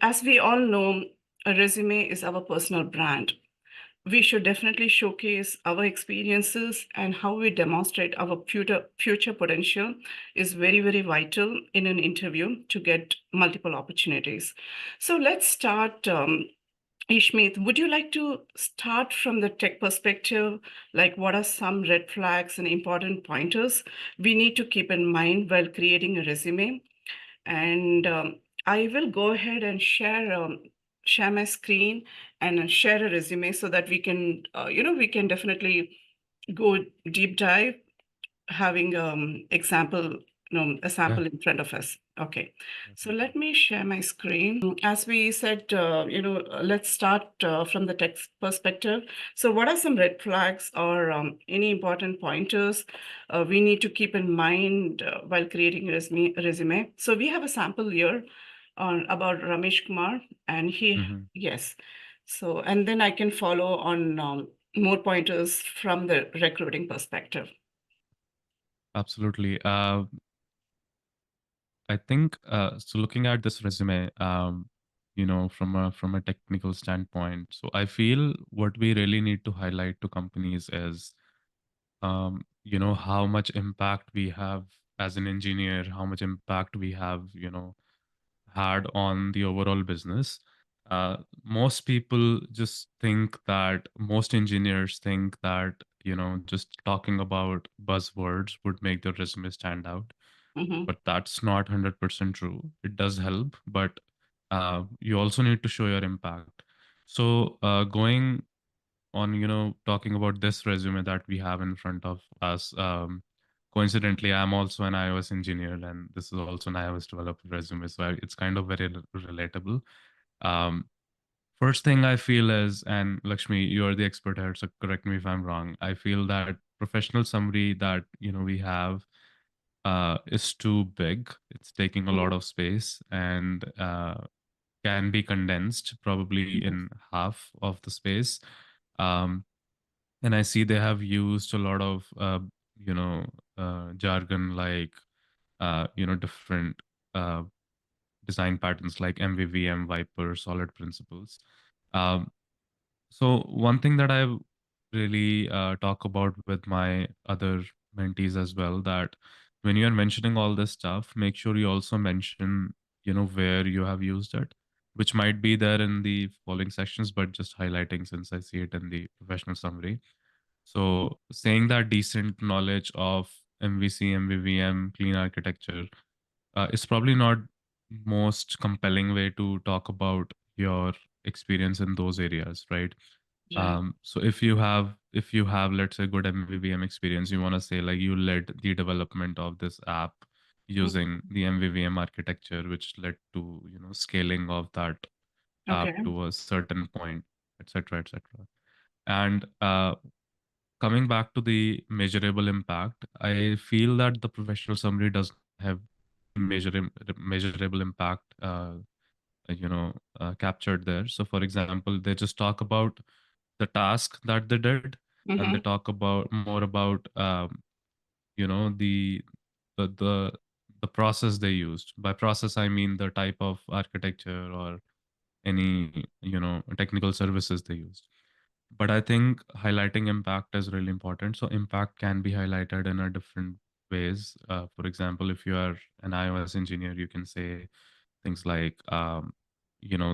As we all know, a resume is our personal brand. We should definitely showcase our experiences, and how we demonstrate our future potential is very, very vital in an interview to get multiple opportunities. So let's start. Ishmeet, would you like to start from the tech perspective? Like, what are some red flags and important pointers we need to keep in mind while creating a resume? And I will go ahead and share my screen and share a resume so that we can we can definitely go deep dive, having a Yeah. sample in front of us. Okay, so Definitely. let me share my screen. As we said, let's start from the text perspective. So what are some red flags or any important pointers we need to keep in mind while creating a resume? So we have a sample here on about Ramesh Kumar, and Hmm. yes. So, and then I can follow on more pointers from the recruiting perspective. Absolutely. I think so. Looking at this resume, from a technical standpoint, so I feel what we really need to highlight to companies is, how much impact we have as an engineer, how much impact we have, had on the overall business. Most people just think that most engineers think that just talking about buzzwords would make the resume stand out, Mm-hmm. but that's not 100% true. It does help, but you also need to show your impact. So going on, talking about this resume that we have in front of us. Coincidentally, I'm also an iOS engineer, and this is also an iOS developer resume, so it's kind of very relatable. Um, First thing I feel is, and Lakshmi, you're the expert here, so correct me if I'm wrong. I feel that professional summary that we have is too big. It's taking a lot of space and can be condensed probably Mhm. in half of the space. Um, and I see they have used a lot of you know jargon like different uh, design patterns like MVVM, Viper, solid principles. um, so one thing that I really talk about with my other mentees as well, that when you are mentioning all this stuff, make sure you also mention where you have used it, which might be there in the following sections, but just highlighting since I see it in the professional summary. So saying that decent knowledge of MVC, MVVM, clean architecture is probably not most compelling way to talk about your experience in those areas, right? Right. So if you have let's say good MVVM experience, you want to say like you led the development of this app Mhm. using the MVVM architecture, which led to scaling of that app Okay. to a certain point, etc., etc. And coming back to the measurable impact, I feel that the professional summary does not have the measurable impact captured there. So for example, they just talk about the task that they did, and they Mm-hmm. talk about more about you know the the the the process they used. By process I mean the type of architecture or any technical services they used. But I think highlighting impact is really important. So impact can be highlighted in a different ways. For example, if you are an iOS engineer, you can say things like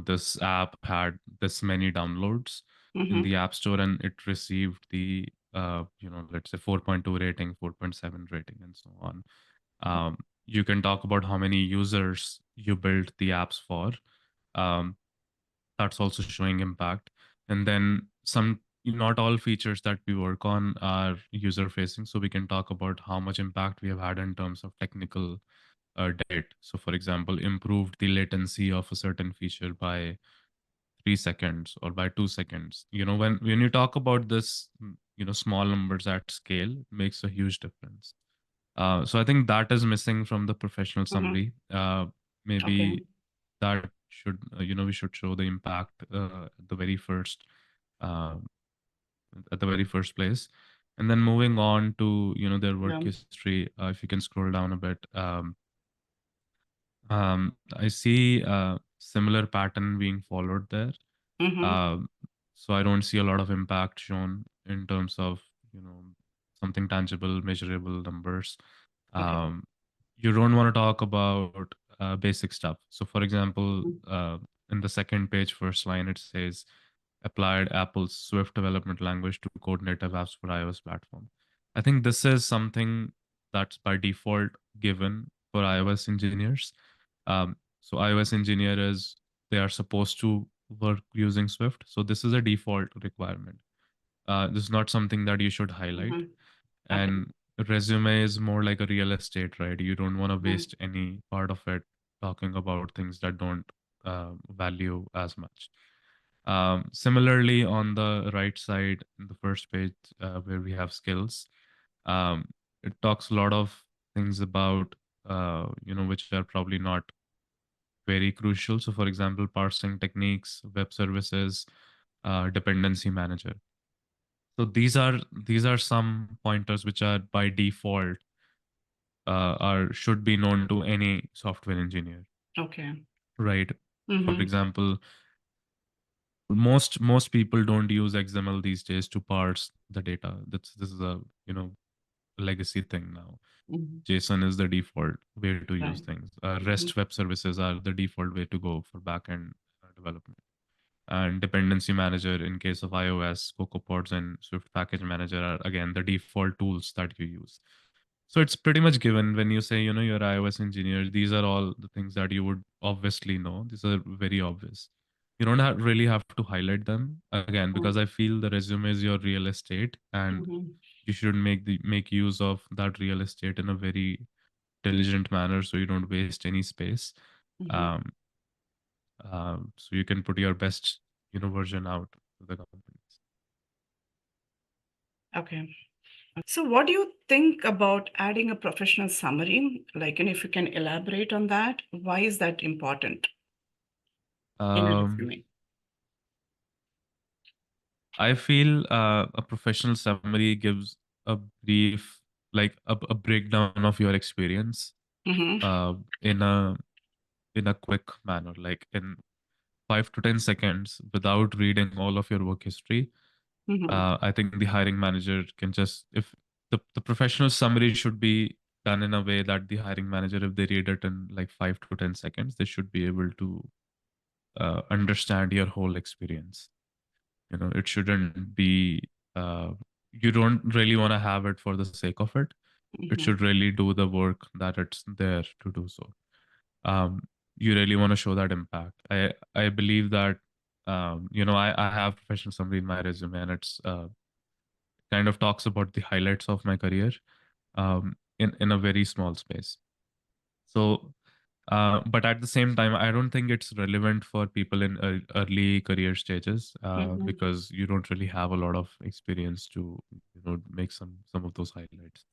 this app had this many downloads in Mm-hmm. the app store, and it received the let's say 4.2 rating, 4.7 rating, and so on. You can talk about how many users you built the apps for. um, that's also showing impact. And then some, not all features that we work on are user facing, so we can talk about how much impact we have had in terms of technical debt. So for example, improved the latency of a certain feature by 3 seconds or by 2 seconds. When you talk about this, small numbers at scale, it makes a huge difference. So I think that is missing from the professional Mm-hmm. summary. Okay. Maybe that should, we should show the impact uh, at the very first place. And then moving on to their work Yeah. history. If you can scroll down a bit, I see. similar pattern being followed there. Mm-hmm. Um, so I don't see a lot of impact shown in terms of, you know, something tangible, measurable numbers. Okay. Um, you don't want to talk about basic stuff. So, for example, in the second page, first line, it says applied Apple's Swift development language to code native apps for iOS platform. I think this is something that's by default given for iOS engineers. So iOS engineers, they are supposed to work using Swift. So this is a default requirement. This is not something that you should highlight. Mm-hmm. Okay. And resume is more like a real estate, right? You don't want to Mhm. waste any part of it talking about things that don't value as much. Similarly, on the right side, in the first page, where we have skills, um, it talks a lot of things about, which are probably not very crucial. So, for example, parsing techniques, web services, dependency manager. So these are some pointers which are by default are should be known to any software engineer, Okay. right? For Mm-hmm. example, most people don't use XML these days to parse the data. This is a legacy thing now. Mm-hmm. JSON is the default way to use Right. things. Mm-hmm. REST web services are the default way to go for backend development. And dependency manager in case of iOS, CocoaPods and Swift package manager are again the default tools that you use. So it's pretty much given when you say, you're iOS engineer, these are all the things that you would obviously know. These are very obvious. You don't really have to highlight them again because I feel the resume is your real estate and Mm-hmm. you should make use of that real estate in a very intelligent manner so you don't waste any space. Mm-hmm. Um, so you can put your best, version out to the companies. Okay. So, what do you think about adding a professional summary? Like, and if you can elaborate on that, why is that important in a Um, resume? I feel a professional summary gives a brief, like a breakdown of your experience Mm-hmm. uh, in a quick manner, like in 5 to 10 seconds, without reading all of your work history. Mm-hmm. I think the hiring manager can just if the professional summary should be done in a way that the hiring manager, if they read it in like 5 to 10 seconds, they should be able to understand your whole experience. It shouldn't be you don't really want to have it for the sake of it. It Mm-hmm. should really do the work that it's there to do so. um, you really want to show that impact. I believe that I have professional summary in my resume and it's kind of talks about the highlights of my career in a very small space. So but at the same time, I don't think it's relevant for people in early career stages Mm-hmm. because you don't really have a lot of experience to make some of those highlights.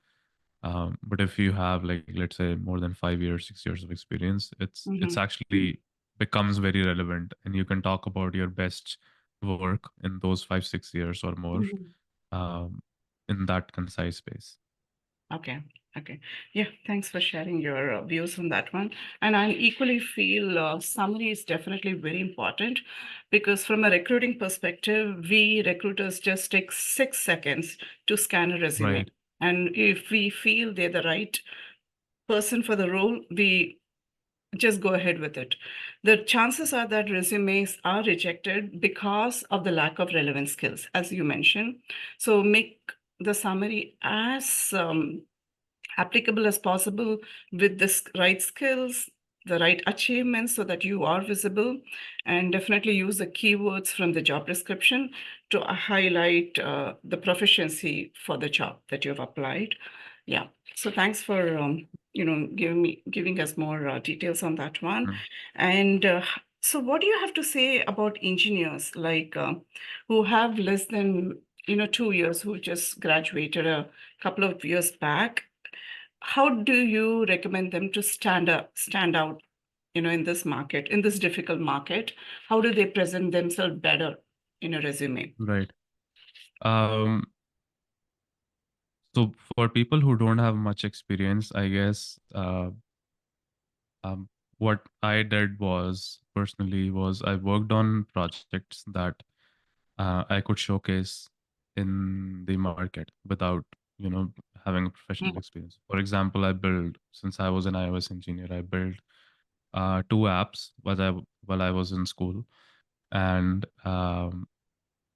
But if you have like let's say more than 5 years, 6 years of experience, it's Mm-hmm. actually becomes very relevant, and you can talk about your best work in those 5 6 years or more Mm-hmm. um, in that concise space. Okay. Okay. Yeah. Thanks for sharing your views on that one. And I equally feel summary is definitely very important because, from a recruiting perspective, we recruiters just take 6 seconds to scan a resume. Right. And if we feel they're the right person for the role, we just go ahead with it. The chances are that resumes are rejected because of the lack of relevant skills, as you mentioned. So make the summary as applicable as possible with the right skills, the right achievements so that you are visible, and definitely use the keywords from the job description to highlight the proficiency for the job that you've applied. Yeah. So thanks for giving us more details on that one. Mm. And so, what do you have to say about engineers like who have less than 2 years, who just graduated a couple of years back? How do you recommend them to stand out, in this market, in this difficult market? How do they present themselves better in a resume? Right. Um, so for people who don't have much experience, I guess what I did was personally was I worked on projects that I could showcase in the market without, having a professional Mm, experience. For example, since I was an iOS engineer, I built two apps while I was in school, and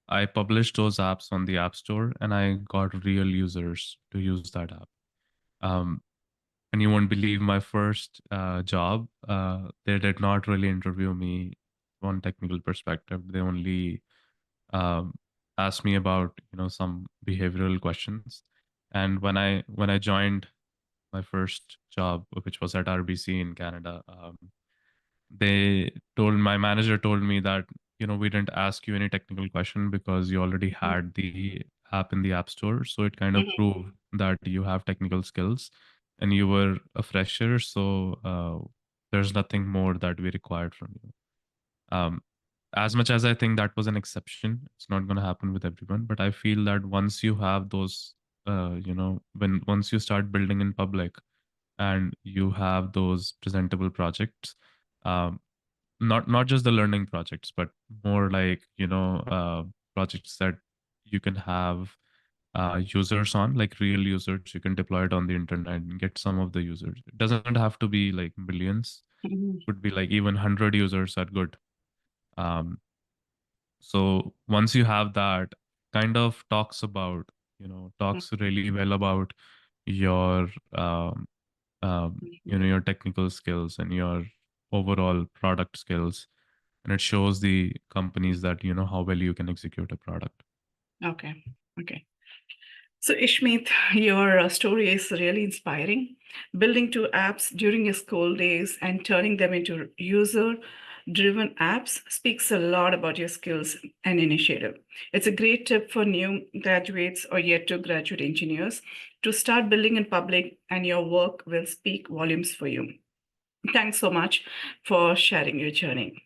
I published those apps on the App Store, and I got real users to use that app. Um, and you won't believe my first job. They did not really interview me on technical perspective. They only um, asked me about some behavioral questions. And when I joined my first job, which was at RBC in Canada, my manager told me that we didn't ask you any technical question because you already mm, had the app in the App Store, so it kind of mhm, proved that you have technical skills and you were a fresher, so there's nothing more that we required from you. Um, as much as I think that was an exception, it's not going to happen with everyone, but I feel that once you have those when once you start building in public and you have those presentable projects, um, not just the learning projects, but more like projects that you can have users on, like real users. You can deploy it on the internet and get some of the users. It doesn't have to be like millions. mhm, Could be like even 100 users are good. um, so once you have that, kind of talks really well about your mhm. your technical skills and your overall product skills, and it shows the companies that how well you can execute a product. Okay. Okay. So, Ishmeet, your story is really inspiring. Building two apps during your school days and turning them into user driven apps speaks a lot about your skills and initiative. It's a great tip for new graduates or yet to graduate engineers to start building in public, and your work will speak volumes for you. Thanks so much for sharing your journey.